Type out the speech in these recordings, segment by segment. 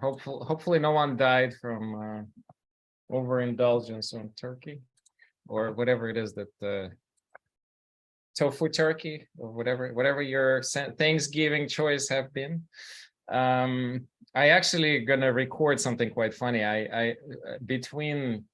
hopefully no one died from overindulgence on turkey or whatever it is that tofu turkey or whatever your Thanksgiving choice have been. I actually gonna record something quite funny. I between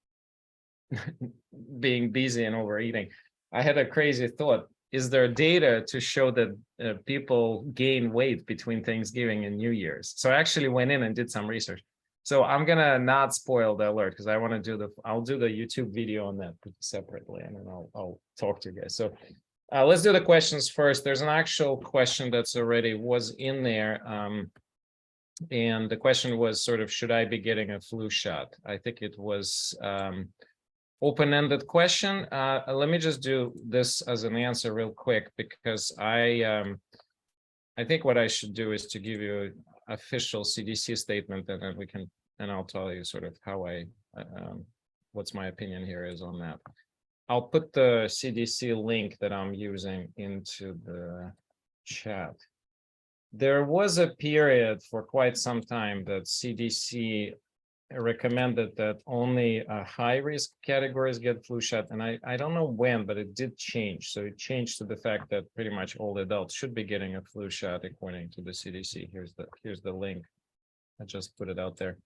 being busy and overeating, I had a crazy thought. Is there data to show that people gain weight between Thanksgiving and New Year's? So I actually went in and did some research. So I'm gonna not spoil the alert because I want to do I'll do the YouTube video on that separately, and then I'll talk to you guys. So let's do the questions first. There's an actual question that's already was in there. And the question was sort of, should I be getting a flu shot? I think it was open-ended question. Let me just do this as an answer real quick, because I think what I should do is to give you an official CDC statement, and then I'll tell you sort of how what's my opinion here is on that. I'll put the CDC link that I'm using into the chat. There was a period for quite some time that CDC recommended that only high-risk categories get flu shot, and I don't know when, but it did change. So it changed to the fact that pretty much all adults should be getting a flu shot according to the CDC. Here's the link. I just put it out there.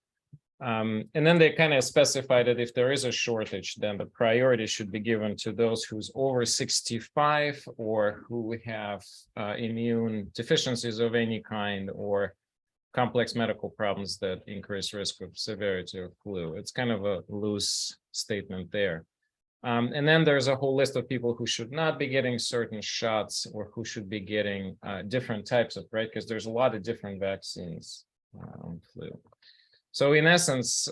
And then they kind of specified that if there is a shortage, then the priority should be given to those who's over 65 or who have immune deficiencies of any kind or complex medical problems that increase risk of severity of flu. It's kind of a loose statement there. And then there's a whole list of people who should not be getting certain shots or who should be getting different types of, right? Because there's a lot of different vaccines on flu. So in essence,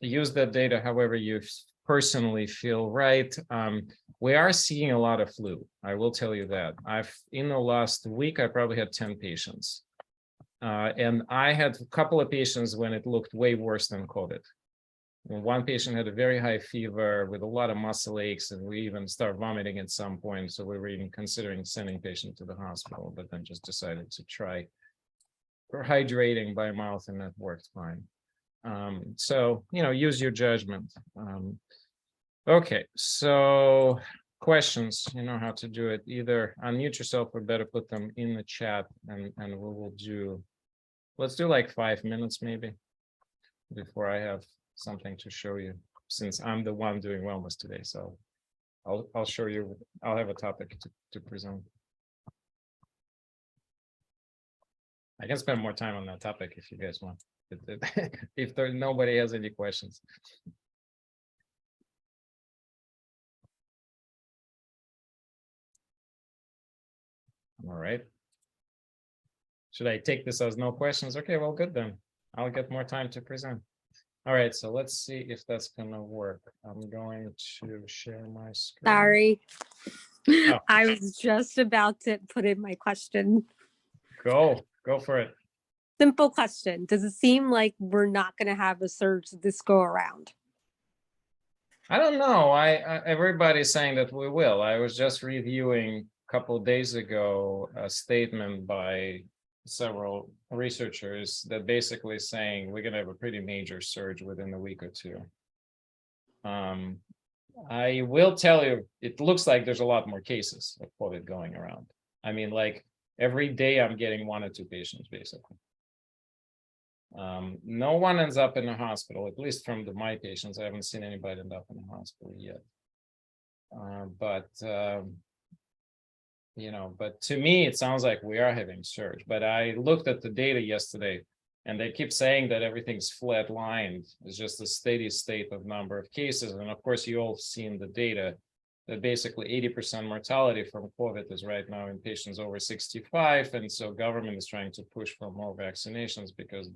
use that data however you personally feel right. We are seeing a lot of flu. I will tell you that. In the last week, I probably had 10 patients. And I had a couple of patients when it looked way worse than COVID. And one patient had a very high fever with a lot of muscle aches, and we even started vomiting at some point. So we were even considering sending patient to the hospital, but then just decided to try hydrating by mouth, and that worked fine. So, use your judgment. Okay, so questions, you know how to do it. Either unmute yourself or better put them in the chat, and we will let's do like 5 minutes maybe before I have something to show you, since I'm the one doing wellness today. So I'll show you, I'll have a topic to present. I can spend more time on that topic if you guys want, if nobody has any questions. All right. Should I take this as no questions? Okay, well, good then. I'll get more time to present. All right, so let's see if that's gonna work. I'm going to share my screen. Sorry. Oh. I was just about to put in my question. Go for it. Simple question. Does it seem like we're not going to have a surge this go around? I don't know. Everybody's saying that we will. I was just reviewing a couple of days ago a statement by several researchers that basically saying we're going to have a pretty major surge within a week or two. I will tell you, it looks like there's a lot more cases of COVID going around. I mean, like every day I'm getting 1 or 2 patients, basically. No one ends up in the hospital, at least from my patients. I haven't seen anybody end up in the hospital yet. But to me, it sounds like we are having surge. But I looked at the data yesterday, and they keep saying that everything's flat-lined. It's just a steady state of number of cases. And of course, you all seen the data that basically 80% mortality from COVID is right now in patients over 65. And so government is trying to push for more vaccinations because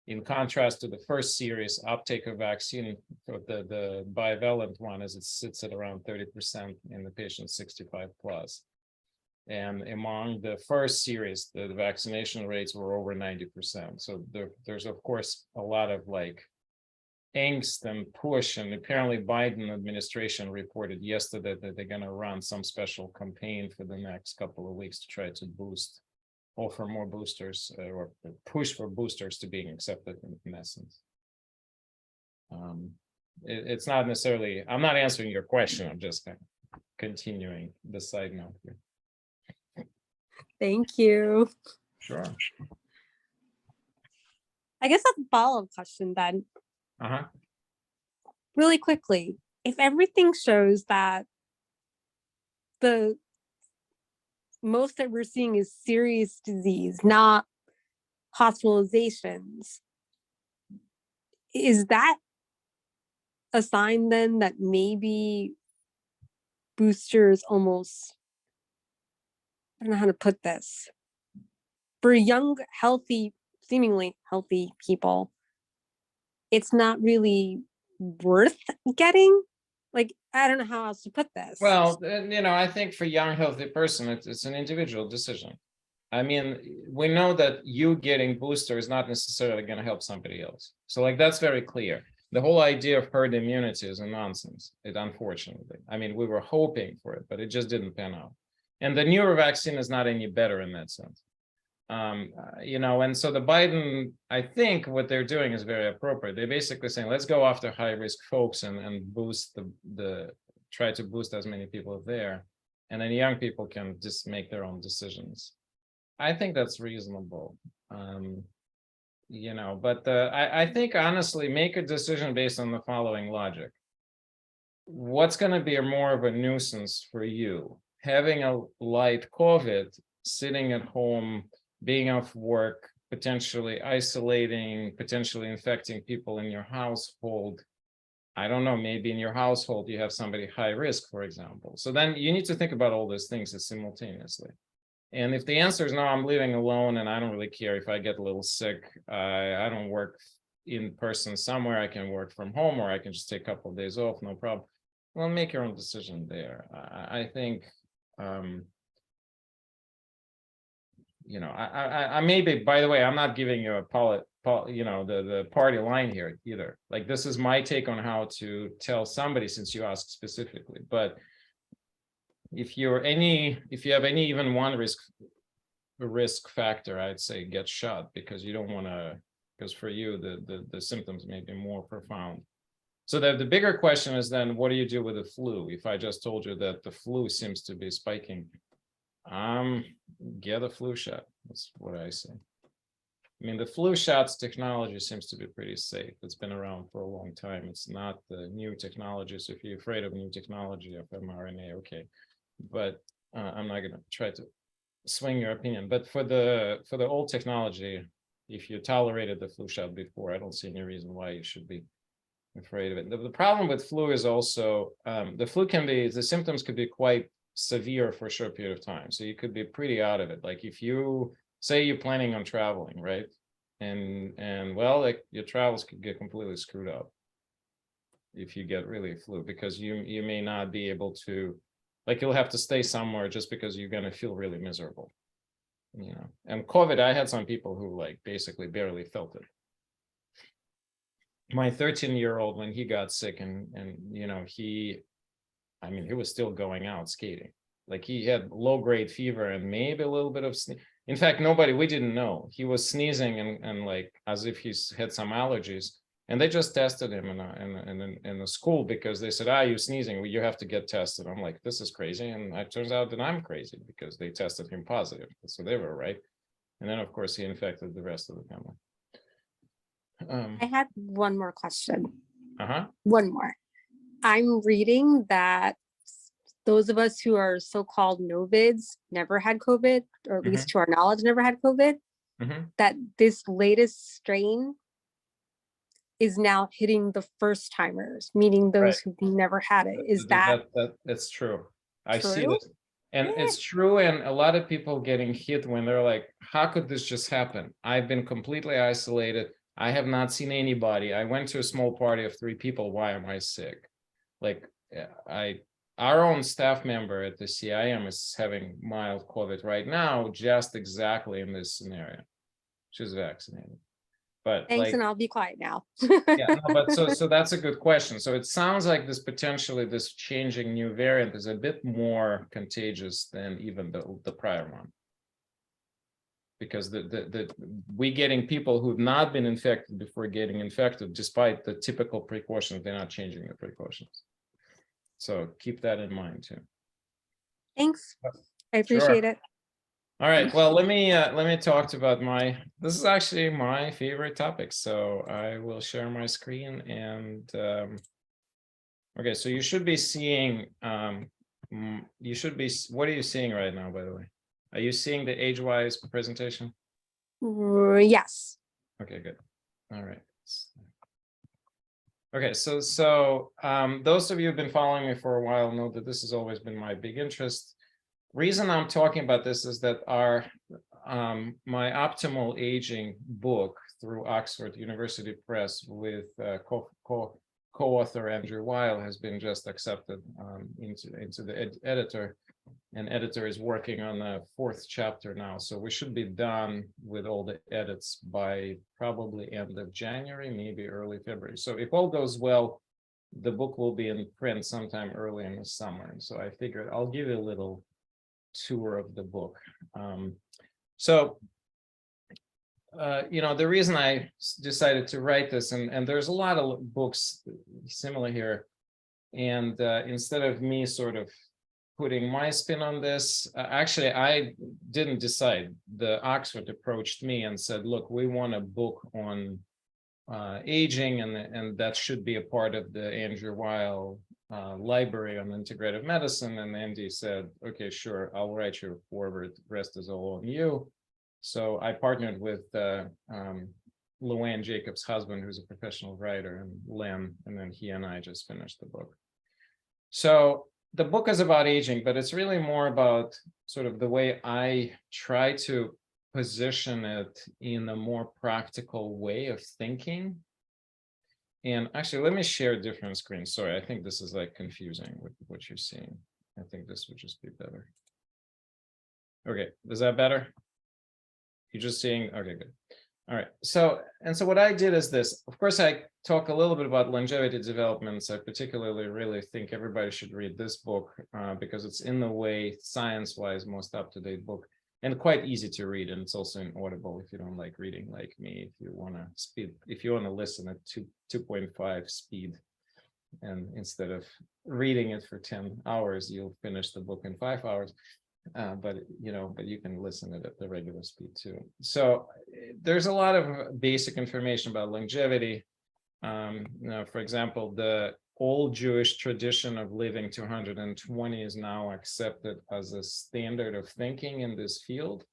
in contrast to the first series uptake of vaccine, the bivalent one, as it sits at around 30% in the patients 65 plus. And among the first series, the vaccination rates were over 90%. So there's of course a lot of angst and push, and apparently Biden administration reported yesterday that they're going to run some special campaign for the next couple of weeks to try to boost offer more boosters or push for boosters to being accepted in essence. It's not necessarily, I'm not answering your question, I'm just kind of continuing the side note here. Thank you. Sure. I guess that's a follow-up question then. Really quickly, if everything shows that the most that we're seeing is serious disease, not hospitalizations, is that a sign then that maybe boosters almost, I don't know how to put this, for young, healthy, seemingly healthy people, it's not really worth getting? Like, I don't know how else to put this. Well, I think for young, healthy person, it's an individual decision. I mean, we know that you getting booster is not necessarily going to help somebody else. So like, that's very clear. The whole idea of herd immunity is a nonsense, unfortunately. I mean, we were hoping for it, but it just didn't pan out. And the newer vaccine is not any better in that sense. And so the Biden, I think what they're doing is very appropriate. They're basically saying, let's go after high risk folks and boost try to boost as many people there. And then young people can just make their own decisions. I think that's reasonable. But I think honestly, make a decision based on the following logic. What's going to be more of a nuisance for you? Having a light COVID, sitting at home, being off work, potentially isolating, potentially infecting people in your household. I don't know, maybe in your household, you have somebody high risk, for example. So then you need to think about all those things simultaneously. And if the answer is no, I'm living alone and I don't really care if I get a little sick, I don't work in person somewhere, I can work from home, or I can just take a couple of days off, no problem. Well, make your own decision there. I think, I maybe, by the way, I'm not giving you the party line here either. Like, this is my take on how to tell somebody, since you asked specifically. But if you have any even one risk factor, I'd say get shot, because you don't want to, because for you the symptoms may be more profound. So the bigger question is then, what do you do with the flu? If I just told you that the flu seems to be spiking, get a flu shot. That's what I say. I mean, the flu shots technology seems to be pretty safe. It's been around for a long time. It's not the new technology. So if you're afraid of new technology of mRNA, okay. But I'm not going to try to swing your opinion. But for the old technology, if you tolerated the flu shot before, I don't see any reason why you should be afraid of it. The problem with flu is also the symptoms could be quite severe for a short period of time. So you could be pretty out of it. Like, if you say you're planning on traveling, right? And well, like, your travels could get completely screwed up if you get really flu, because you may not be able to, like, you'll have to stay somewhere just because you're going to feel really miserable. And COVID, I had some people who like basically barely felt it. My 13-year-old, when he got sick and he was still going out skating. Like, he had low-grade fever and maybe a little bit of in fact, we didn't know. He was sneezing and like as if he's had some allergies. And they just tested him in the school, because they said, you're sneezing, well, you have to get tested. I'm like, this is crazy. And it turns out that I'm crazy, because they tested him positive. So they were right. And then, of course, he infected the rest of the family. I had one more question. Uh-huh. One more. I'm reading that those of us who are so-called novids never had COVID, or at least to our knowledge, never had COVID, that this latest strain is now hitting the first timers, meaning those who've never had it. Is that's true. I see this. And it's true. And a lot of people getting hit when they're like, how could this just happen? I've been completely isolated. I have not seen anybody. I went to a small party of 3 people. Why am I sick? Like, our own staff member at the CIM is having mild COVID right now, just exactly in this scenario. She's vaccinated. But thanks, and I'll be quiet now. But so that's a good question. So it sounds like this changing new variant is a bit more contagious than even the prior one. because we getting people who've not been infected before getting infected, despite the typical precautions, they're not changing the precautions. So keep that in mind too. Thanks. I appreciate it. All right. Well, let me talk about this is actually my favorite topic. So I will share my screen and okay, so you should be seeing what are you seeing right now, by the way? Are you seeing the age-wise presentation? Yes. Okay, good. All right. Okay, so those of you who've been following me for a while know that this has always been my big interest. Reason I'm talking about this is that my Optimal Aging book through Oxford University Press with co-author Andrew Weil has been just accepted into the editor, and editor is working on the 4th chapter now. So we should be done with all the edits by probably end of January, maybe early February. So if all goes well, the book will be in print sometime early in the summer. So I figured I'll give you a little tour of the book. The reason I decided to write this, and there's a lot of books similar here, and instead of me sort of putting my spin on this, actually, I didn't decide. The Oxford approached me and said, look, we want a book on aging, and that should be a part of the Andrew Weil library on integrative medicine. And Andy said, okay, sure, I'll write you a forward, the rest is all on you. So I partnered with Luann Jacobs' husband, who's a professional writer, and Len, and then he and I just finished the book. So the book is about aging, but it's really more about sort of the way I try to position it in a more practical way of thinking. And actually, let me share a different screen. Sorry, I think this is like confusing with what you're seeing. I think this would just be better. Okay, is that better? You're just seeing, okay, good. All right, so what I did is this. Of course, I talk a little bit about longevity developments. I particularly really think everybody should read this book because it's in the way, science-wise, most up-to-date book, and quite easy to read. And it's also in Audible if you don't like reading like me. If you want to listen at 2.5 speed, and instead of reading it for 10 hours, you'll finish the book in 5 hours. But you can listen to it at the regular speed too. So there's a lot of basic information about longevity. For example, the old Jewish tradition of living to 120 is now accepted as a standard of thinking in this field.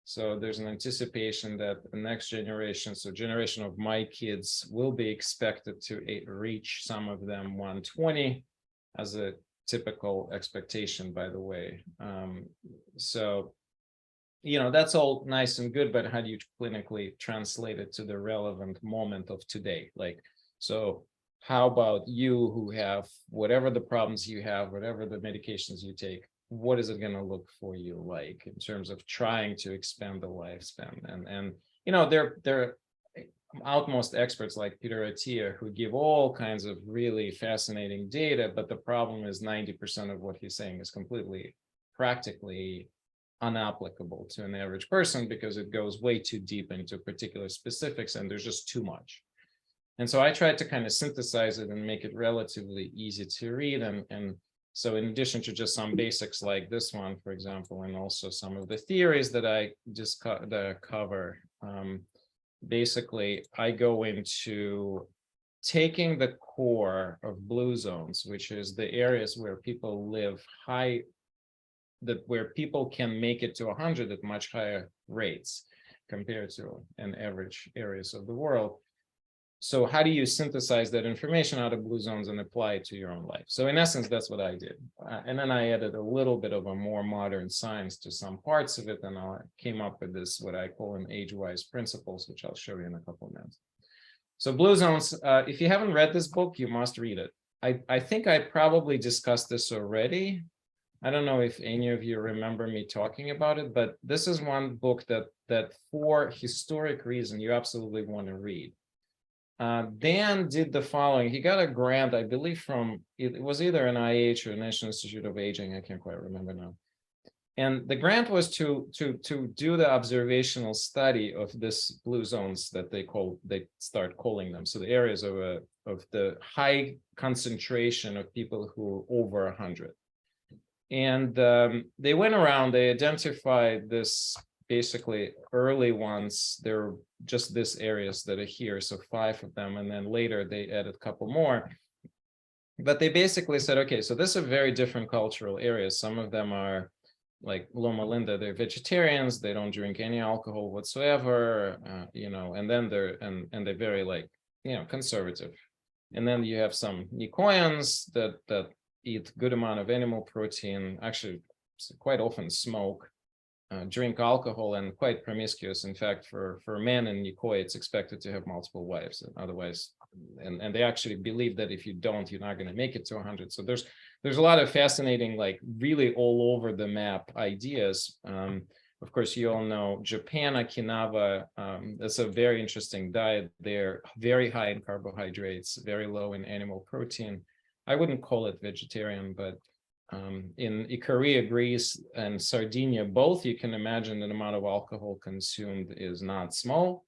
So there's an anticipation that the next generation, so generation of my kids, will be expected to reach, some of them, 120 as a typical expectation, by the way. That's all nice and good, but how do you clinically translate it to the relevant moment of today? So how about you who have whatever the problems you have, whatever the medications you take, what is it going to look for you like in terms of trying to expand the lifespan? And there are outmost experts like Peter Attia who give all kinds of really fascinating data, but the problem is 90% of what he's saying is completely practically unapplicable to an average person because it goes way too deep into particular specifics and there's just too much. And so I tried to kind of synthesize it and make it relatively easy to read. And so in addition to just some basics like this one, for example, and also some of the theories that I just cover, basically, I go into taking the core of blue zones, which is the areas where people live high, where people can make it to 100 at much higher rates compared to an average areas of the world. So how do you synthesize that information out of blue zones and apply it to your own life? So in essence, that's what I did. And then I added a little bit of a more modern science to some parts of it. And I came up with this, what I call an age-wise principles, which I'll show you in a couple of minutes. So blue zones, if you haven't read this book, you must read it. I think I probably discussed this already. I don't know if any of you remember me talking about it, but this is one book that for historic reason, you absolutely want to read. Dan did the following. He got a grant, I believe, from, it was either an IH or National Institute of Aging. I can't quite remember now. And the grant was to do the observational study of this blue zones that they start calling them. So the areas of the high concentration of people who are over 100. And they went around, they identified this basically early ones. There were just these areas that are here, so 5 of them, and then later they added a couple more. But they basically said, okay, so this are very different cultural areas. Some of them are like Loma Linda, they're vegetarians, they don't drink any alcohol whatsoever, and then they're very like, conservative. And then you have some Nicoyans that eat good amount of animal protein, actually quite often smoke, drink alcohol, and quite promiscuous. In fact, for men in Nicoya, it's expected to have multiple wives. Otherwise, and they actually believe that if you don't, you're not going to make it to 100. So there's a lot of fascinating, like really all over the map ideas. Of course, you all know Japan, Okinawa, that's a very interesting diet. They're very high in carbohydrates, very low in animal protein. I wouldn't call it vegetarian, but in Ikaria, Greece, and Sardinia, both, you can imagine the amount of alcohol consumed is not small.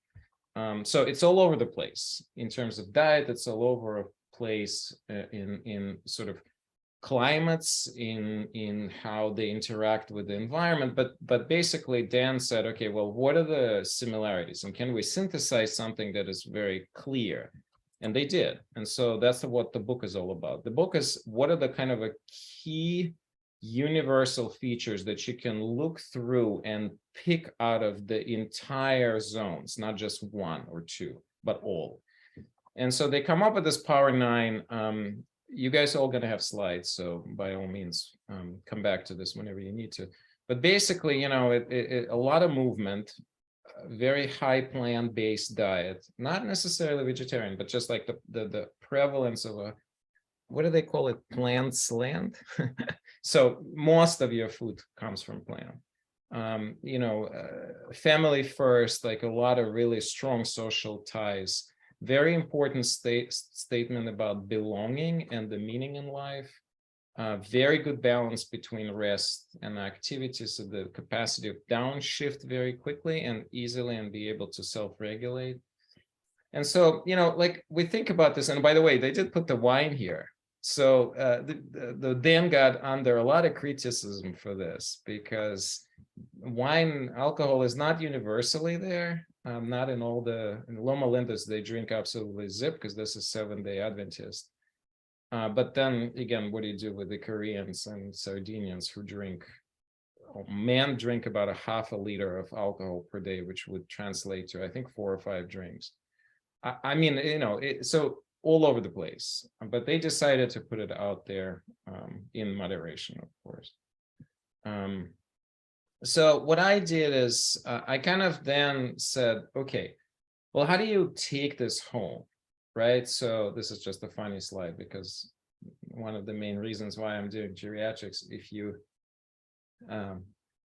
So it's all over the place in terms of diet. It's all over a place in sort of climates, in how they interact with the environment. But basically, Dan said, okay, well, what are the similarities, and can we synthesize something that is very clear? And they did. And so that's what the book is all about. The book is, what are the kind of key universal features that you can look through and pick out of the entire zones, not just 1 or 2, but all. And so they come up with this Power 9. You guys are all going to have slides, so by all means, come back to this whenever you need to. But basically, a lot of movement, very high plant-based diet, not necessarily vegetarian, but just like the prevalence of a, what do they call it, plant slant? So most of your food comes from plant. Family first, like a lot of really strong social ties. Very important statement about belonging and the meaning in life. Very good balance between rest and activity, so the capacity of downshift very quickly and easily and be able to self-regulate. And so, like we think about this, and by the way, they did put the wine here. So the Dan got under a lot of criticism for this, because wine, alcohol is not universally there. Not in all in Loma Lindas, they drink absolutely zip, because this is Seventh-day Adventist. But then again, what do you do with the Koreans and Sardinians who men drink about a half a liter of alcohol per day, which would translate to, I think, 4 or 5 drinks. I mean, so all over the place, but they decided to put it out there in moderation, of course. So what I did is I kind of then said, okay, well, how do you take this home, right? So this is just a funny slide, because one of the main reasons why I'm doing geriatrics, if you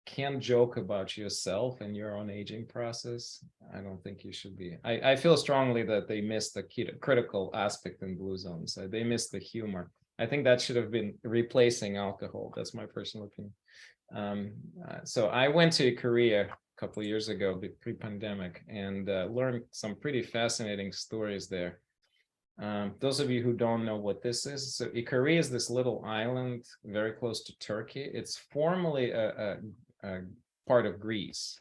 can't joke about yourself and your own aging process, I don't think you should be. I feel strongly that they missed the critical aspect in blue zones. They missed the humor. I think that should have been replacing alcohol. That's my personal opinion. So I went to Korea a couple of years ago, pre-pandemic, and learned some pretty fascinating stories there. Those of you who don't know what this is, so Ikaria is this little island very close to Turkey. It's formerly a part of Greece,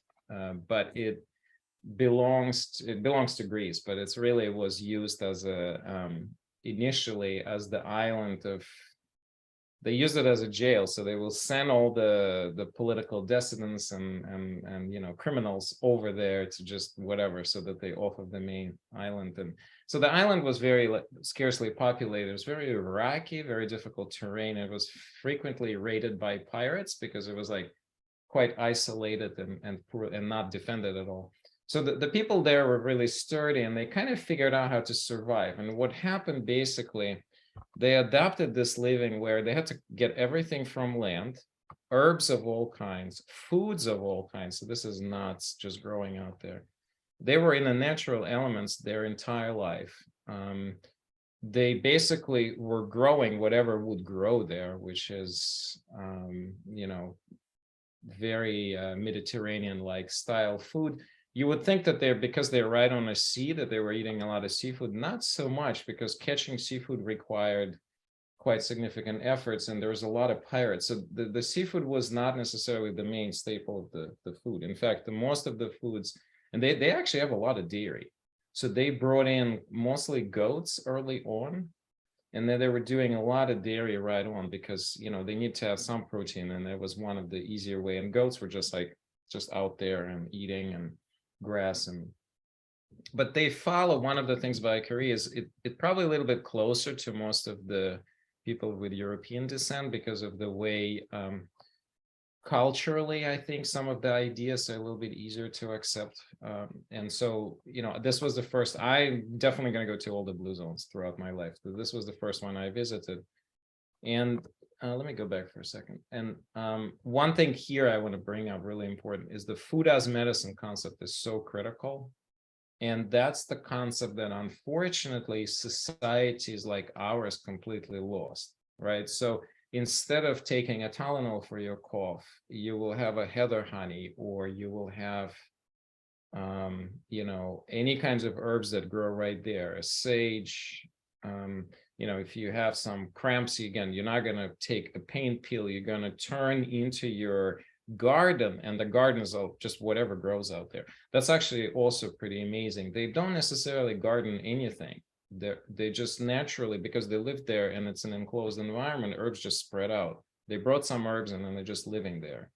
but it belongs to Greece, but it's really was used as initially as the island of, they use it as a jail, so they will send all the political dissidents and criminals over there to just whatever, so that they off of the main island. And so the island was very scarcely populated. It was very rocky, very difficult terrain. It was frequently raided by pirates because it was like quite isolated and not defended at all. So the people there were really sturdy, and they kind of figured out how to survive. And what happened basically, they adopted this living where they had to get everything from land, herbs of all kinds, foods of all kinds. So this is nuts just growing out there. They were in the natural elements their entire life. They basically were growing whatever would grow there, which is, very Mediterranean-like style food. You would think that because they're right on a sea, that they were eating a lot of seafood. Not so much, because catching seafood required quite significant efforts, and there was a lot of pirates. So the seafood was not necessarily the main staple of the food. In fact, the most of the foods, and they actually have a lot of dairy. So they brought in mostly goats early on, and then they were doing a lot of dairy right on, because they need to have some protein, and that was one of the easier way. And goats were just out there and eating and grass. But they follow, one of the things about Ikaria is it probably a little bit closer to most of the people with European descent, because of the way culturally, I think some of the ideas are a little bit easier to accept. And so, this was the first. I'm definitely going to go to all the blue zones throughout my life. So this was the first one I visited. And let me go back for a second. And one thing here I want to bring up, really important, is the food as medicine concept is so critical. And that's the concept that unfortunately societies like ours completely lost, right? So instead of taking a Tylenol for your cough, you will have a heather honey, or you will have, any kinds of herbs that grow right there, a sage. If you have some cramps, again, you're not going to take a pain pill. You're going to turn into your garden, and the garden is just whatever grows out there. That's actually also pretty amazing. They don't necessarily garden anything. They just naturally, because they live there and it's an enclosed environment, herbs just spread out. They brought some herbs and then they're just living there.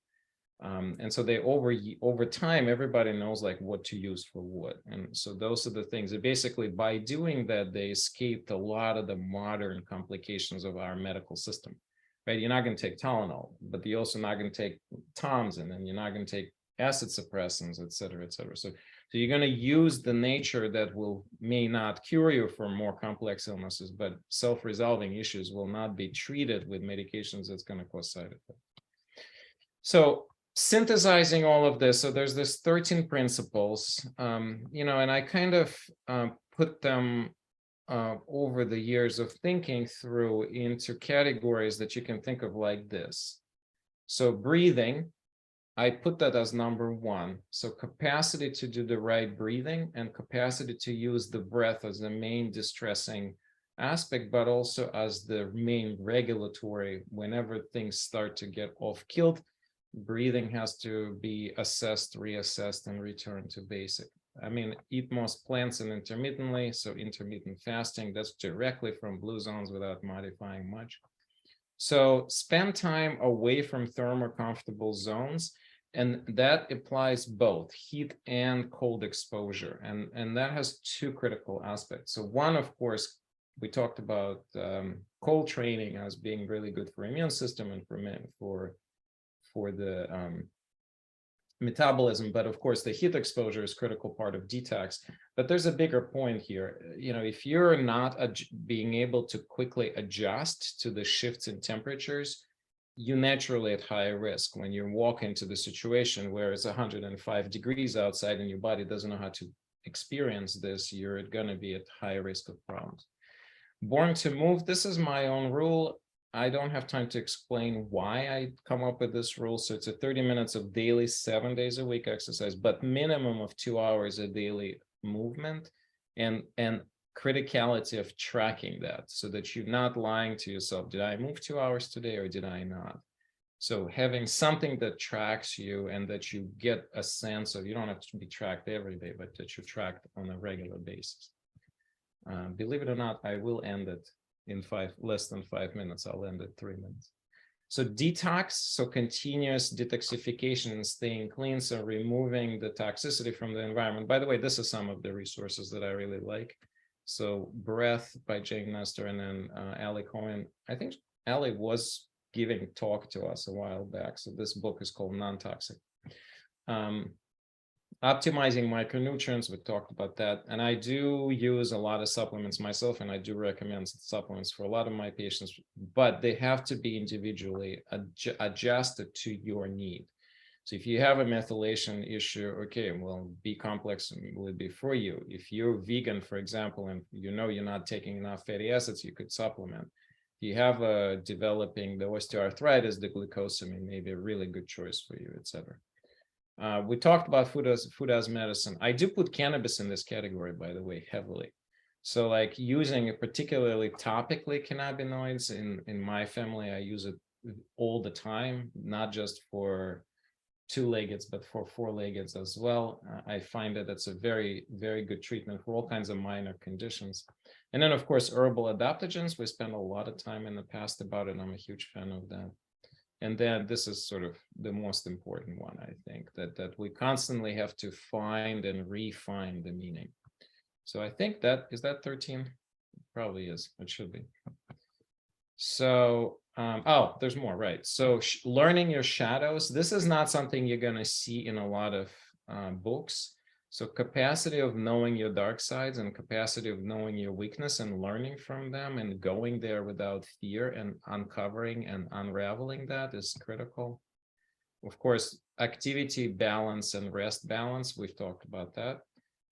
And so they over time, everybody knows like what to use for what. And so those are the things that basically, by doing that, they escaped a lot of the modern complications of our medical system. Right? You're not going to take Tylenol, but you're also not going to take Tums, and then you're not going to take acid suppressants, et cetera, et cetera. So you're going to use the nature that may not cure you from more complex illnesses, but self-resolving issues will not be treated with medications that's going to cause side effects. So synthesizing all of this, so there's this 13 principles, and I kind of put them over the years of thinking through into categories that you can think of like this. So breathing, I put that as number one. So capacity to do the right breathing, and capacity to use the breath as the main distressing aspect, but also as the main regulatory. Whenever things start to get off kilt, breathing has to be assessed, reassessed, and return to basic. I mean, eat most plants and intermittently. So intermittent fasting, that's directly from blue zones without modifying much. So spend time away from thermocomfortable zones. And that applies both heat and cold exposure. And that has two critical aspects. So one, of course, we talked about cold training as being really good for immune system and for the metabolism, but of course the heat exposure is critical part of detox. But there's a bigger point here. If you're not being able to quickly adjust to the shifts in temperatures, you naturally at higher risk when you walk into the situation where it's 105 degrees outside and your body doesn't know how to experience this. You're going to be at high risk of problems. Born to move, this is my own rule. I don't have time to explain why I come up with this rule. So it's a 30 minutes of daily, 7 days a week exercise, but minimum of 2 hours a daily movement, and criticality of tracking that, so that you're not lying to yourself. Did I move 2 hours today or did I not? So having something that tracks you, and that you get a sense of, you don't have to be tracked every day, but that you're tracked on a regular basis. Believe it or not, I will end it in less than 5 minutes. I'll end it 3 minutes. So detox, so continuous detoxification and staying clean, so removing the toxicity from the environment. By the way, this is some of the resources that I really like. So Breath by Jane Nestor, and then Aly Cohen. I think Aly was giving talk to us a while back. So this book is called Non-Toxic. Optimizing micronutrients, we talked about that. And I do use a lot of supplements myself, and I do recommend supplements for a lot of my patients, but they have to be individually adjusted to your need. So if you have a methylation issue, okay, well, B complex will be for you. If you're vegan, for example, and you're not taking enough fatty acids, you could supplement. you have developing the osteoarthritis, the glucosamine may be a really good choice for you, etc. We talked about food as medicine. I do put cannabis in this category, by the way, heavily. So like using particularly topically cannabinoids in my family, I use it all the time, not just for two-leggeds, but for four-leggeds as well. I find that that's a very, very good treatment for all kinds of minor conditions. And then, of course, herbal adaptogens. We spent a lot of time in the past about it. I'm a huge fan of that. And then this is sort of the most important one, I think, that we constantly have to find and refine the meaning. So I think that, is that 13? Probably is, it should be. So, oh, there's more, right? So learning your shadows, this is not something you're going to see in a lot of books. So capacity of knowing your dark sides and capacity of knowing your weakness and learning from them and going there without fear and uncovering and unraveling that is critical. Of course, activity balance and rest balance, we've talked about that.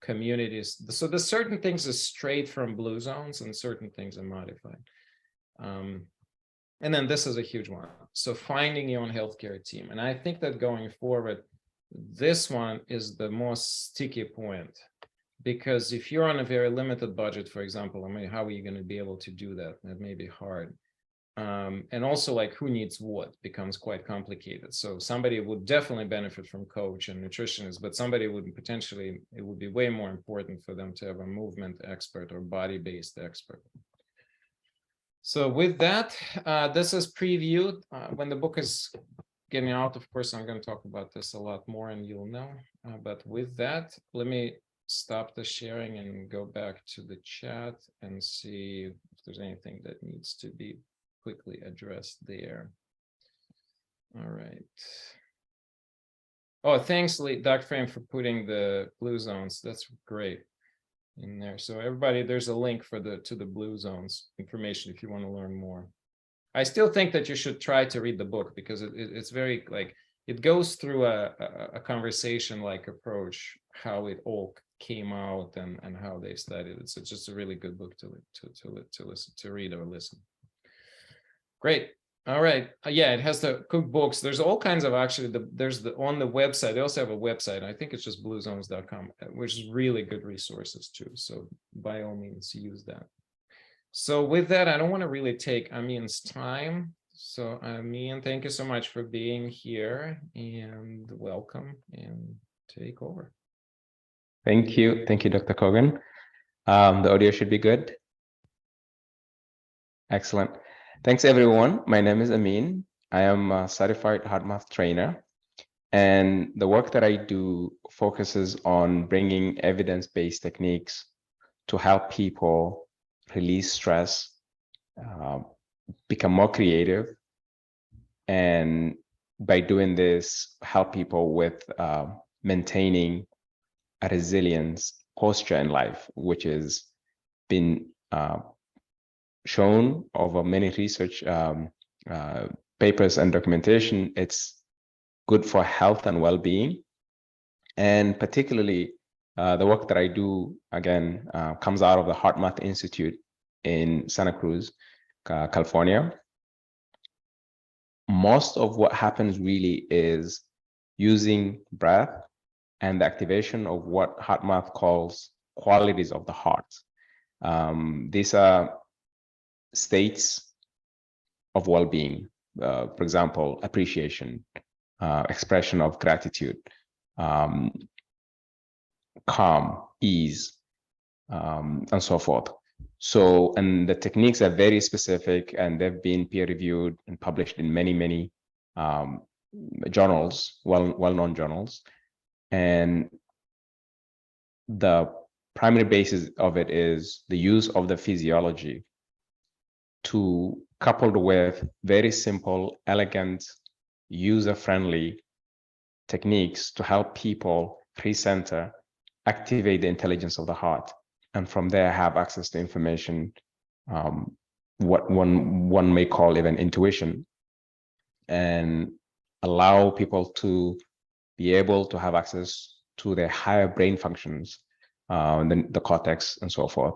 Communities, so there's certain things are straight from blue zones and certain things are modified. And then this is a huge one. So finding your own healthcare team. And I think that going forward, this one is the most sticky point, because if you're on a very limited budget, for example, I mean, how are you going to be able to do that? That may be hard. And also like who needs what becomes quite complicated. So somebody would definitely benefit from coach and nutritionist, but somebody would potentially, it would be way more important for them to have a movement expert or body-based expert. So with that, this is previewed. When the book is getting out, of course, I'm going to talk about this a lot more and you'll know. But with that, let me stop the sharing and go back to the chat and see if there's anything that needs to be quickly addressed there. All right. Oh, thanks, Dr. Frame, for putting the blue zones. That's great in there. So everybody, there's a link for to the blue zones information if you want to learn more. I still think that you should try to read the book because it's very like it goes through a conversation like approach, how it all came out and how they studied it. So it's just a really good book to listen to read or listen. Great. All right. Yeah, it has the cookbooks. There's all kinds of actually there's on the website. They also have a website. I think it's just bluezones.com, which is really good resources too. So by all means, use that. So with that, I don't want to really take Amin's time. So Amin, thank you so much for being here and welcome and take over. Thank you. Thank you, Dr. Kogan. The audio should be good. Excellent. Thanks, everyone. My name is Amin. I am a certified HeartMath trainer, and the work that I do focuses on bringing evidence-based techniques to help people release stress, become more creative, and by doing this, help people with maintaining a resilience posture in life, which has been shown over many research papers and documentation. It's good for health and well-being, and particularly the work that I do, again, comes out of the HeartMath Institute in Santa Cruz, California. Most of what happens really is using breath and the activation of what HeartMath calls qualities of the heart. These are states of well-being, for example, appreciation, expression of gratitude, calm, ease, and so forth. So, and the techniques are very specific, and they've been peer-reviewed and published in many journals, well-known journals. And the primary basis of it is the use of the physiology coupled with very simple, elegant, user-friendly techniques to help people recenter, activate the intelligence of the heart, and from there have access to information, what one may call even intuition, and allow people to be able to have access to their higher brain functions, the cortex and so forth.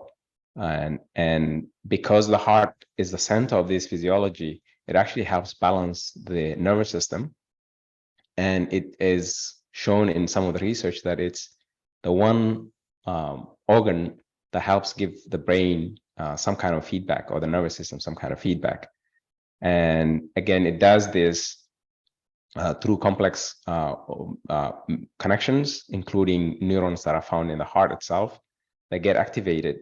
And because the heart is the center of this physiology, it actually helps balance the nervous system. And it is shown in some of the research that it's the one organ that helps give the brain some kind of feedback, or the nervous system some kind of feedback. And again, it does this through complex connections, including neurons that are found in the heart itself, that get activated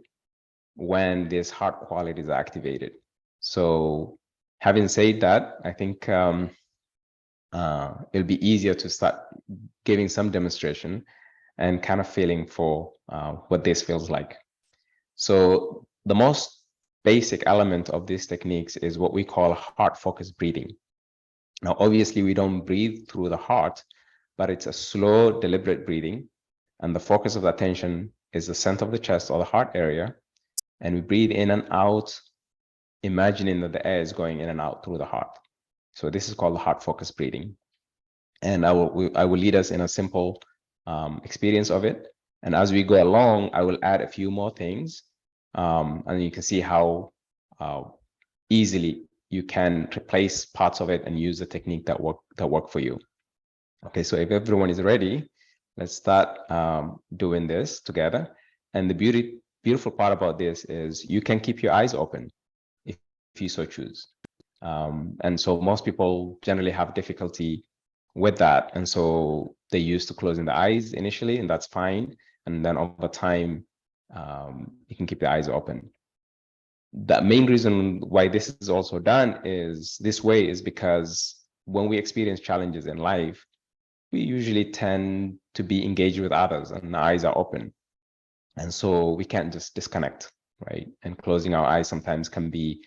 when this heart quality is activated. So having said that, I think it'll be easier to start giving some demonstration and kind of feeling for what this feels like. So the most basic element of these techniques is what we call heart-focused breathing. Now, obviously, we don't breathe through the heart, but it's a slow, deliberate breathing. And the focus of the attention is the center of the chest, or the heart area. And we breathe in and out, imagining that the air is going in and out through the heart. So this is called the heart-focused breathing. And I will lead us in a simple experience of it. And as we go along, I will add a few more things. And you can see how easily you can replace parts of it and use the technique that work for you. Okay, so if everyone is ready, let's start doing this together. And the beautiful part about this is you can keep your eyes open if you so choose. And so most people generally have difficulty with that. And so they used to closing the eyes initially, and that's fine. And then over time, you can keep the eyes open. The main reason why this is also done is this way is because when we experience challenges in life, we usually tend to be engaged with others and the eyes are open. And so we can't just disconnect, right? And closing our eyes sometimes can be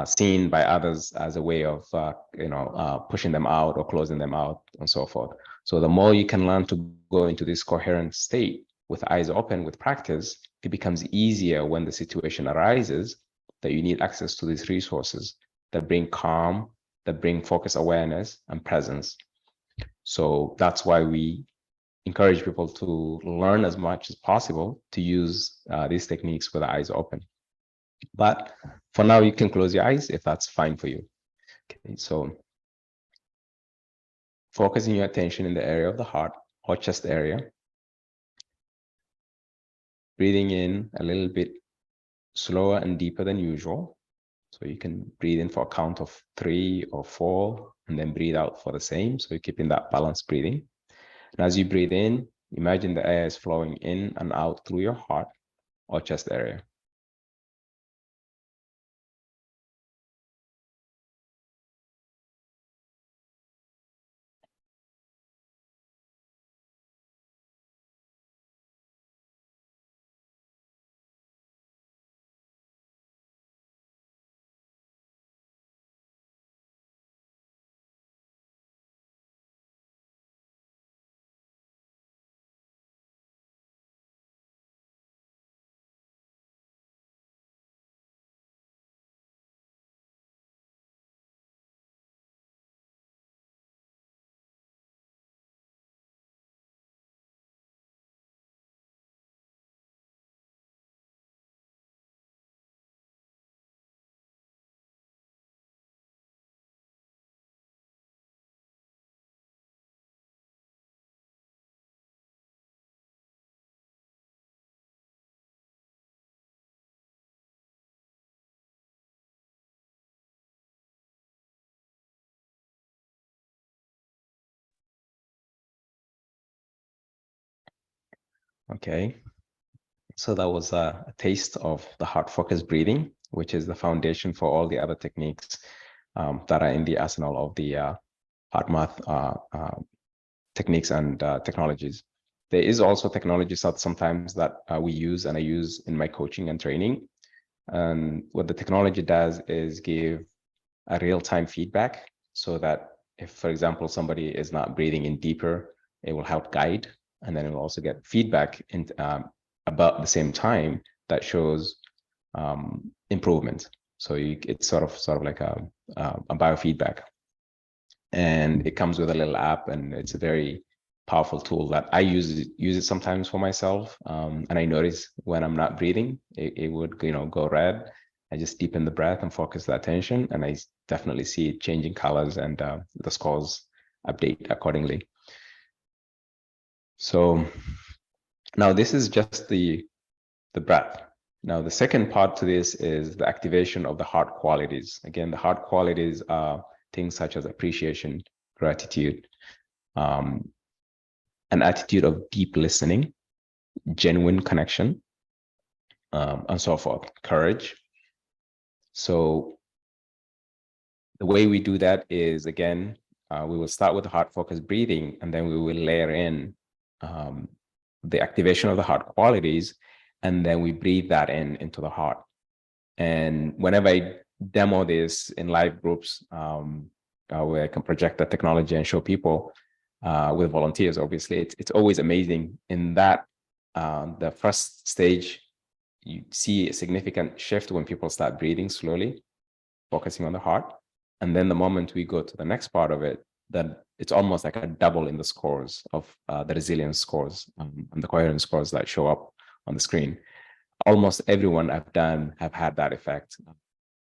seen by others as a way of, pushing them out or closing them out and so forth. So the more you can learn to go into this coherent state with eyes open with practice, it becomes easier when the situation arises that you need access to these resources that bring calm, that bring focus, awareness, and presence. So that's why we encourage people to learn as much as possible to use these techniques with the eyes open. But for now, you can close your eyes if that's fine for you. Okay, so focusing your attention in the area of the heart or chest area. Breathing in a little bit slower and deeper than usual. So you can breathe in for a count of 3 or 4, and then breathe out for the same. So you're keeping that balanced breathing. And as you breathe in, imagine the air is flowing in and out through your heart or chest area. Okay, so that was a taste of the heart-focused breathing, which is the foundation for all the other techniques that are in the arsenal of the HeartMath techniques and technologies. There is also technologies that sometimes that we use and I use in my coaching and training. And what the technology does is give a real-time feedback so that if, for example, somebody is not breathing in deeper, it will help guide. And then it will also get feedback in about the same time that shows improvement. So it's sort of like a biofeedback. And it comes with a little app, and it's very powerful tool that I use it sometimes for myself. And I notice when I'm not breathing, it would, go red. I just deepen the breath and focus the attention, and I definitely see it changing colors, and the scores update accordingly. So now this is just the breath. Now the second part to this is the activation of the heart qualities. Again, the heart qualities are things such as appreciation, gratitude, an attitude of deep listening, genuine connection, and so forth, courage. So the way we do that is, again, we will start with the heart focused breathing, and then we will layer in the activation of the heart qualities, and then we breathe that into the heart. And whenever I demo this in live groups, where I can project the technology and show people with volunteers, obviously, it's always amazing. In that, the first stage, you see a significant shift when people start breathing slowly, focusing on the heart. And then the moment we go to the next part of it, then it's almost like a double in the scores of the resilience scores and the coherence scores that show up on the screen. Almost everyone I've done have had that effect.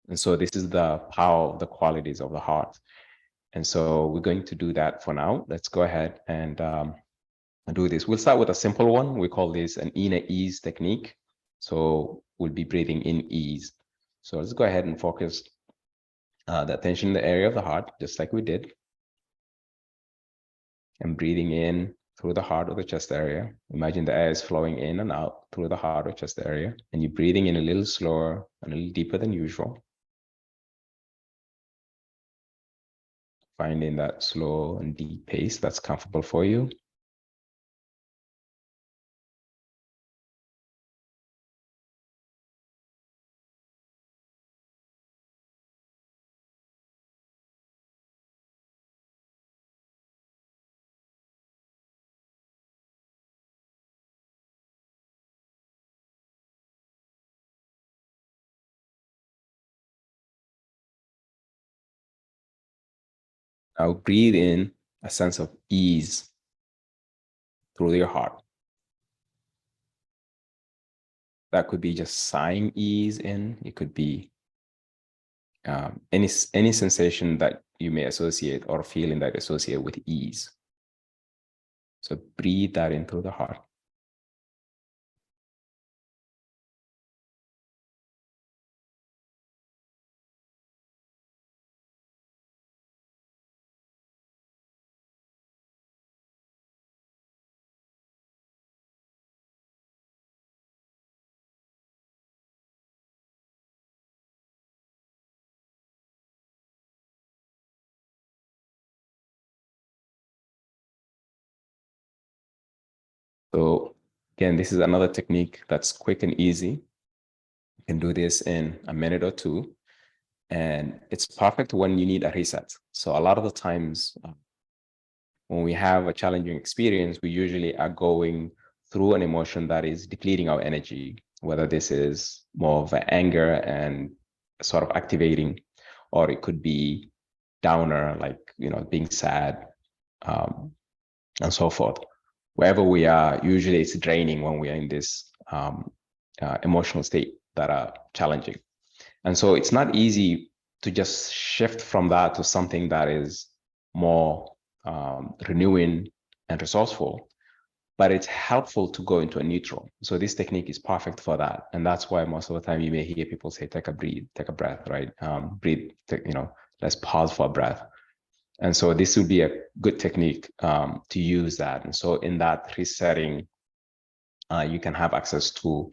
And so this is the power of the qualities of the heart. And so we're going to do that for now. Let's go ahead and do this. We'll start with a simple one. We call this an inner ease technique. So we'll be breathing in ease. So let's go ahead and focus the attention in the area of the heart, just like we did. And breathing in through the heart or the chest area. Imagine the air is flowing in and out through the heart or chest area. And you're breathing in a little slower and a little deeper than usual. Finding that slow and deep pace that's comfortable for you. Now breathe in a sense of ease through your heart. That could be just sighing ease in. It could be any sensation that you may associate or feeling that associate with ease. So breathe that in through the heart. So again, this is another technique that's quick and easy. You can do this in a minute or two, and it's perfect when you need a reset. So a lot of the times when we have a challenging experience, we usually are going through an emotion that is depleting our energy, whether this is more of an anger and sort of activating, or it could be downer, like, being sad, and so forth. Wherever we are, usually it's draining when we are in this emotional state that are challenging. And so it's not easy to just shift from that to something that is more renewing and resourceful, but it's helpful to go into a neutral. So this technique is perfect for that. And that's why most of the time you may hear people say, take a breath, right? Breathe, let's pause for a breath. And so this would be a good technique to use that. And so in that resetting, you can have access to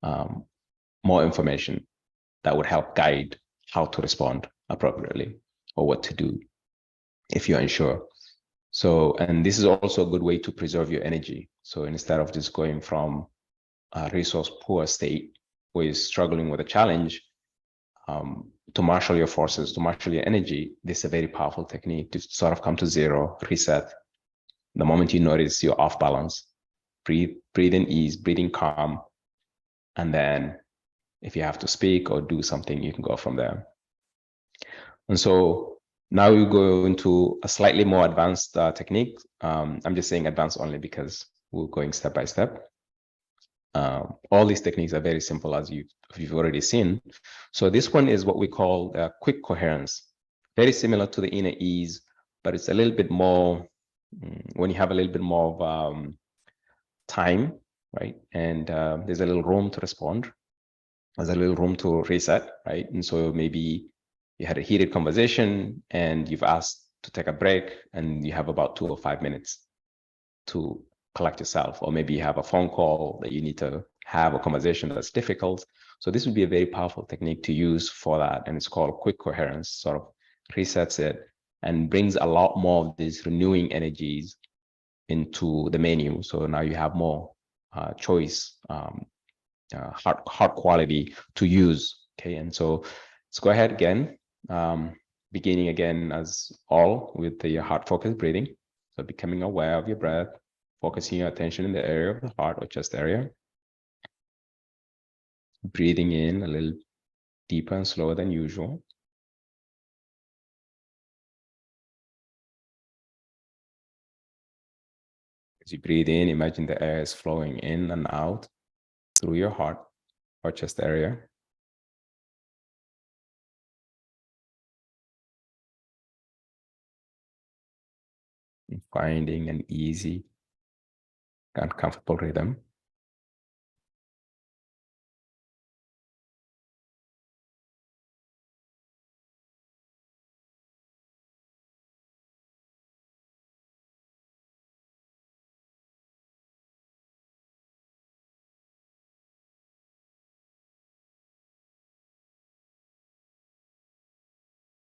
more information that would help guide how to respond appropriately or what to do if you're unsure. So, and this is also a good way to preserve your energy. So instead of just going from a resource poor state where you're struggling with a challenge, to marshal your forces, to marshal your energy, this is a very powerful technique to sort of come to zero, reset. The moment you notice you're off balance, breathe in ease, breathe in calm, and then if you have to speak or do something, you can go from there. And so Now we go into a slightly more advanced technique. I'm just saying advanced only because we're going step by step. All these techniques are very simple, as you've already seen. So this one is what we call quick coherence. Very similar to the inner ease, but it's a little bit more, when you have a little bit more of time, right? And there's a little room to respond. There's a little room to reset, right? And so maybe you had a heated conversation and you've asked to take a break and you have about 2 or 5 minutes to collect yourself, or maybe you have a phone call that you need to have a conversation that's difficult. So this would be a very powerful technique to use for that. And it's called quick coherence, sort of resets it and brings a lot more of these renewing energies into the menu. So now you have more choice, heart quality to use. Okay, and so let's go ahead again, beginning again as all with the heart focused breathing. So becoming aware of your breath, focusing your attention in the area of the heart or chest area. Breathing in a little deeper and slower than usual. As you breathe in, imagine the air is flowing in and out through your heart or chest area. And finding an easy and comfortable rhythm.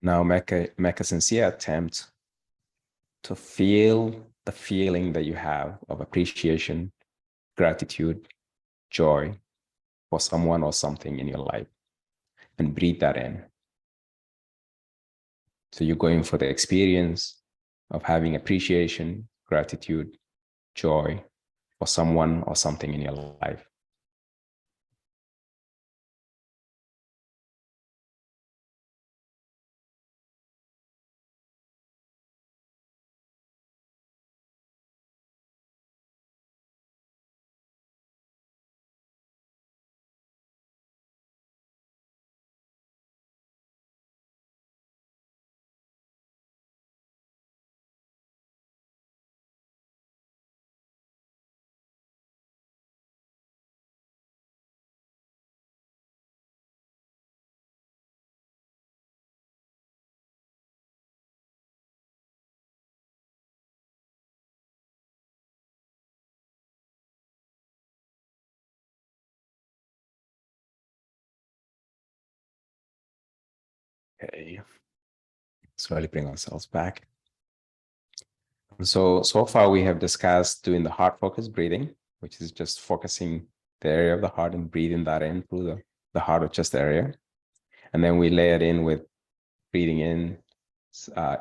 Now make a sincere attempt to feel the feeling that you have of appreciation, gratitude, joy for someone or something in your life, and breathe that in. So you're going for the experience of having appreciation, gratitude, joy for someone or something in your life. Okay, slowly bring ourselves back. So far we have discussed doing the heart focused breathing, which is just focusing the area of the heart and breathing that in through the heart or chest area. And then we layered in with breathing in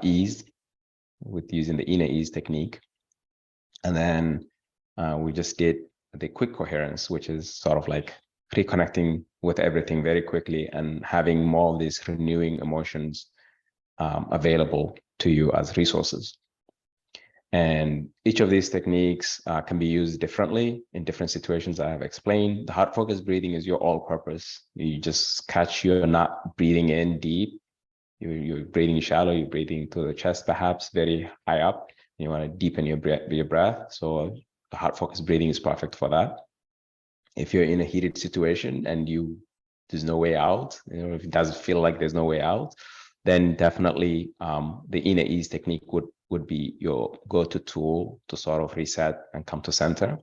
ease with using the inner ease technique. And then we just did the quick coherence, which is sort of like reconnecting with everything very quickly and having more of these renewing emotions available to you as resources. And each of these techniques can be used differently in different situations I have explained. The heart focused breathing is your all-purpose. You just catch you're not breathing in deep. You're breathing shallow, you're breathing to the chest, perhaps very high up. You want to deepen your breath. So the heart focused breathing is perfect for that. If you're in a heated situation and there's no way out, if it doesn't feel like there's no way out, then definitely the inner ease technique would be your go-to tool to sort of reset and come to center.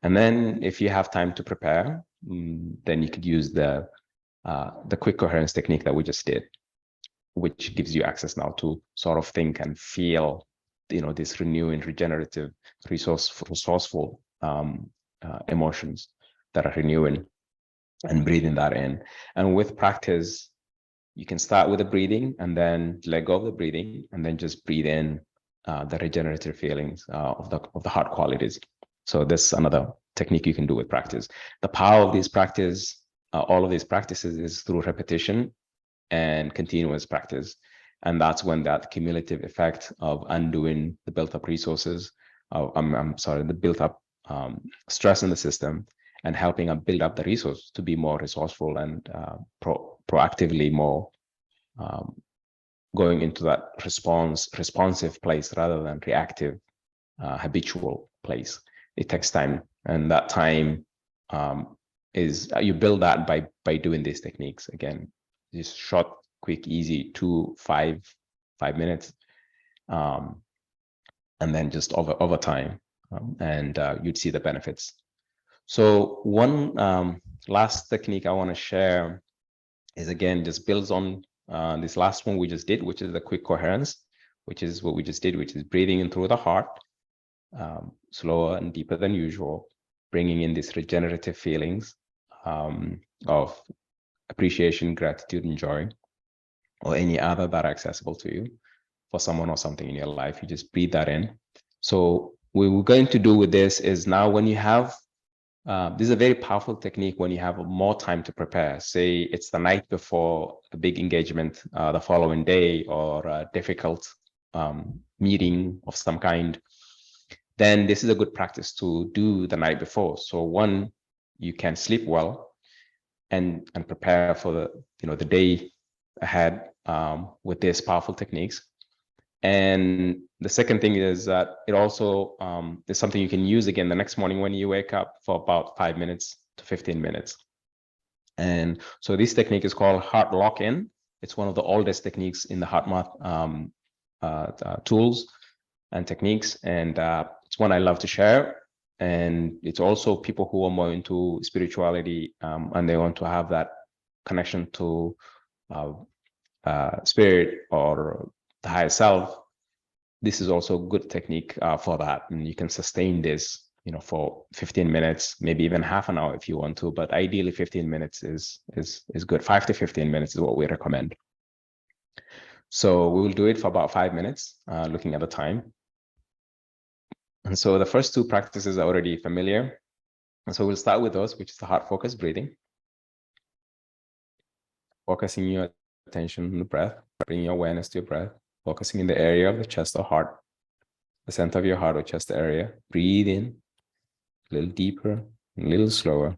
And then if you have time to prepare, then you could use the quick coherence technique that we just did, which gives you access now to sort of think and feel, this renewing, regenerative, resourceful emotions that are renewing, and breathing that in. And with practice, you can start with the breathing and then let go of the breathing and then just breathe in the regenerative feelings of the heart qualities. So this is another technique you can do with practice. The power of these all of these practices is through repetition and continuous practice. And that's when that cumulative effect of undoing the built-up resources, the built-up stress in the system, and helping us build up the resource to be more resourceful and proactively more going into that responsive place rather than reactive, habitual place. It takes time, and that time is you build that by doing these techniques. Again, just short, quick, easy, 5 minutes, and then just over time, and you'd see the benefits. So one last technique I want to share is, again, just builds on this last one we just did, which is the quick coherence, which is what we just did, which is breathing in through the heart, slower and deeper than usual, bringing in these regenerative feelings of appreciation, gratitude, and joy, or any other that are accessible to you for someone or something in your life. You just breathe that in. So what we're going to do with this is, now when you have this is a very powerful technique when you have more time to prepare. Say it's the night before a big engagement, the following day, or a difficult meeting of some kind. Then this is a good practice to do the night before. So one, you can sleep well and prepare for the day ahead with these powerful techniques. And the second thing is that it also is something you can use again the next morning when you wake up for about 5 minutes to 15 minutes. And so this technique is called heart lock-in. It's one of the oldest techniques in the HeartMath tools and techniques. And it's one I love to share. And it's also people who are more into spirituality and they want to have that connection to spirit or the higher self. This is also a good technique for that, and you can sustain this, for 15 minutes, maybe even half an hour if you want to, but ideally 15 minutes is good. 5 to 15 minutes is what we recommend. So we will do it for about 5 minutes, looking at the time. And so the first two practices are already familiar, and so we'll start with those, which is the heart focused breathing, focusing your attention on the breath, bringing your awareness to your breath, focusing in the area of the chest or heart, the center of your heart or chest area. Breathe in a little deeper, a little slower.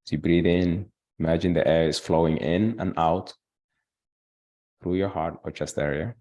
As you breathe in, imagine the air is flowing in and out through your heart or chest area.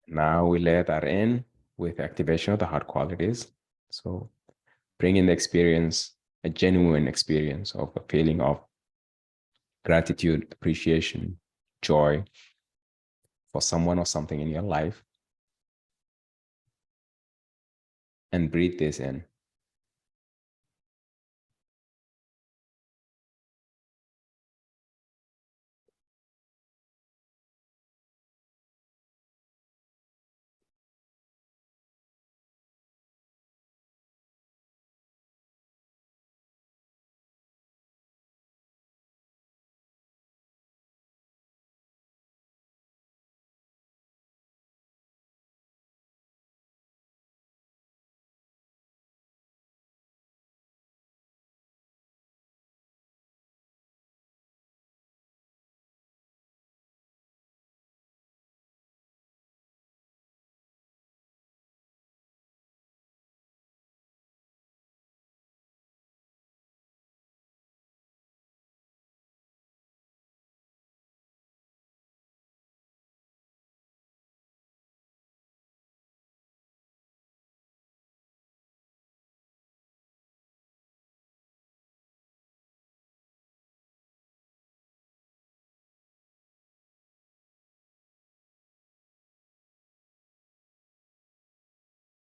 Now we let that in with activation of the heart qualities. So bring in the experience, a genuine experience of a feeling of gratitude, appreciation, joy for someone or something in your life. And breathe this in.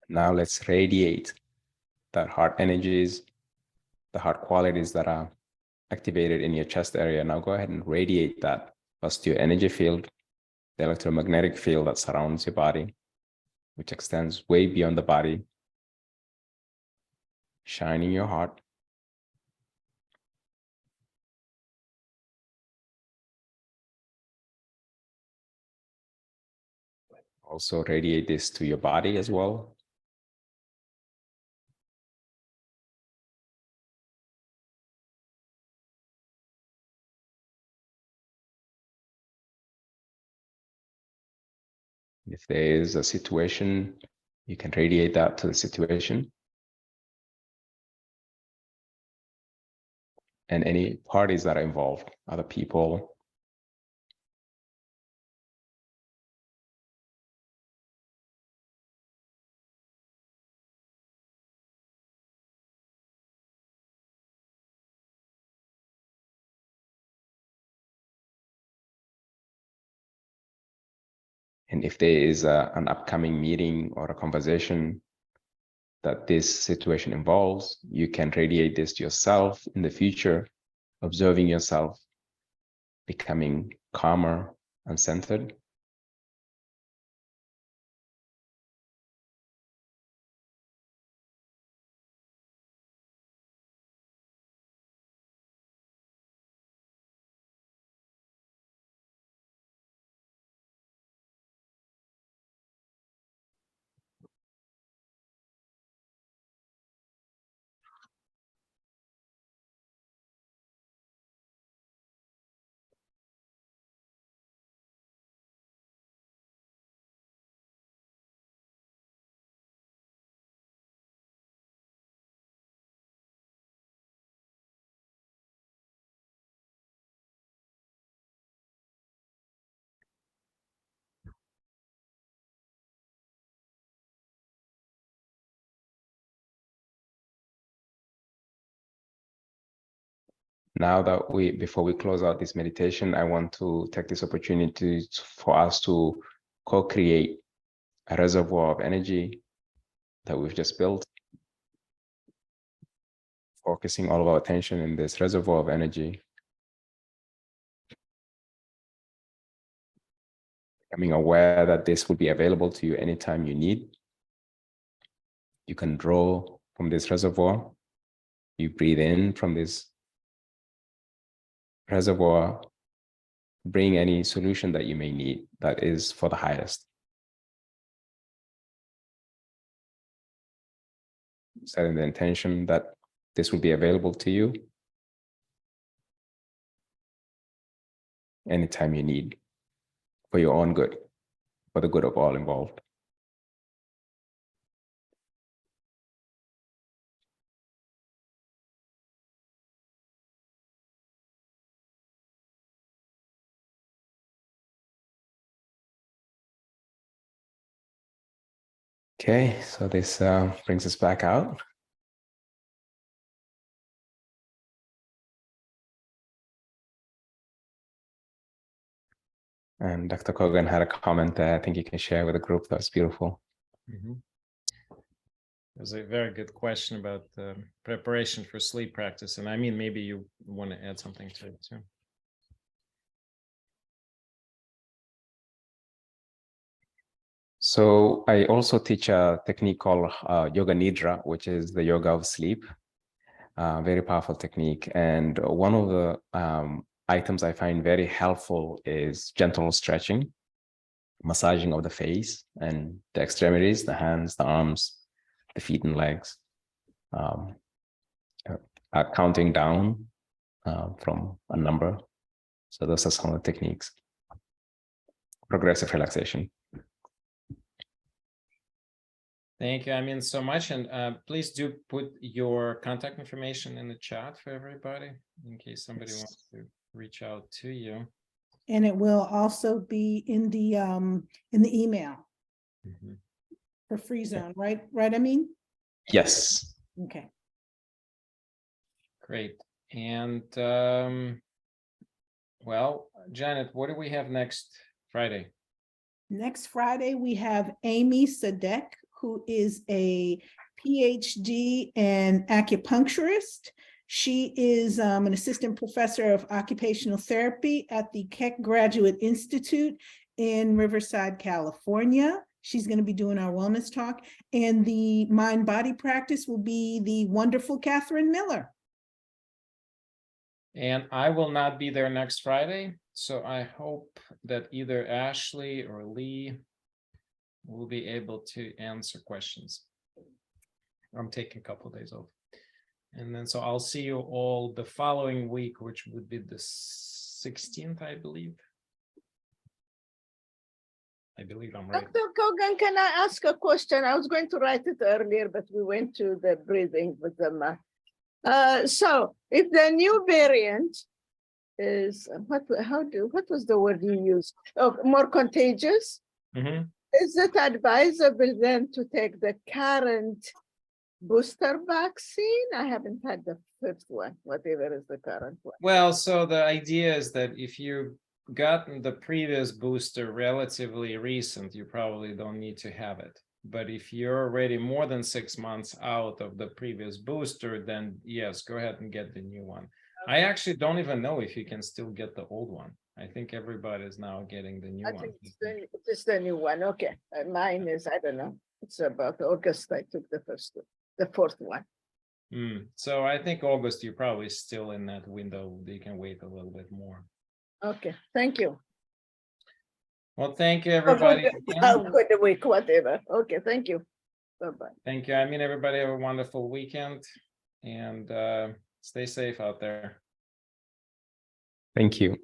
Now let's radiate that heart energies, the heart qualities that are activated in your chest area. Now go ahead and radiate that first to your energy field, the electromagnetic field that surrounds your body, which extends way beyond the body, shining your heart. Also radiate this to your body as well. If there is a situation, you can radiate that to the situation. And any parties that are involved, other people. And if there is an upcoming meeting or a conversation that this situation involves, you can radiate this to yourself in the future, observing yourself, becoming calmer and centered. Now that before we close out this meditation, I want to take this opportunity for us to co-create a reservoir of energy that we've just built, focusing all of our attention in this reservoir of energy, becoming aware that this will be available to you anytime you need. You can draw from this reservoir. You breathe in from this reservoir, bring any solution that you may need that is for the highest. Setting the intention that this will be available to you anytime you need, for your own good, for the good of all involved. Okay, so this brings us back out. And Dr. Kogan had a comment there I think you can share with the group. That's beautiful. Mm-hmm. There's a very good question about preparation for sleep practice. And I mean, maybe you want to add something to it too. So I also teach a technique called Yoga Nidra, which is the yoga of sleep. Very powerful technique. And one of the items I find very helpful is gentle stretching, massaging of the face and the extremities, the hands, the arms, the feet and legs, counting down from a number. So those are some of the techniques. Progressive relaxation. Thank you, Amin, so much. And please do put your contact information in the chat for everybody in case somebody wants to reach out to you. And it will also be in the email for Free Zone, right? Right, Amin? Yes. Okay. Great. And well, Janet, what do we have next Friday? Next Friday, we have Amy Sadek, who is a PhD and acupuncturist. She is an assistant professor of occupational therapy at the Keck Graduate Institute in Riverside, California. She's going to be doing our wellness talk, and the mind-body practice will be the wonderful Catherine Miller. And I will not be there next Friday, so I hope that either Ashley or Lee will be able to answer questions. I'm taking a couple of days off. And then, so I'll see you all the following week, which would be the 16th, I believe. I believe I'm right. Dr. Kogan, can I ask a question? I was going to write it earlier, but we went to the breathing with the so if the new variant is what was the word you used? Oh, more contagious. Mhm. Is it advisable then to take the current booster vaccine? I haven't had the fifth one, whatever is the current one. Well, so the idea is that if you've gotten the previous booster relatively recent, you probably don't need to have it. But if you're already more than 6 months out of the previous booster, then yes, go ahead and get the new one. I actually don't even know if you can still get the old one. I think everybody is now getting the new I one. think it's the new one. Okay, mine is, I don't know. It's about August. I took the fourth one. So I think August, you're probably still in that window. You can wait a little bit more. Okay, thank you. Well, thank you, everybody. Have a good week, whatever. Okay, thank you. Bye-bye. Thank you. I mean, everybody have a wonderful weekend, and stay safe out there. Thank you.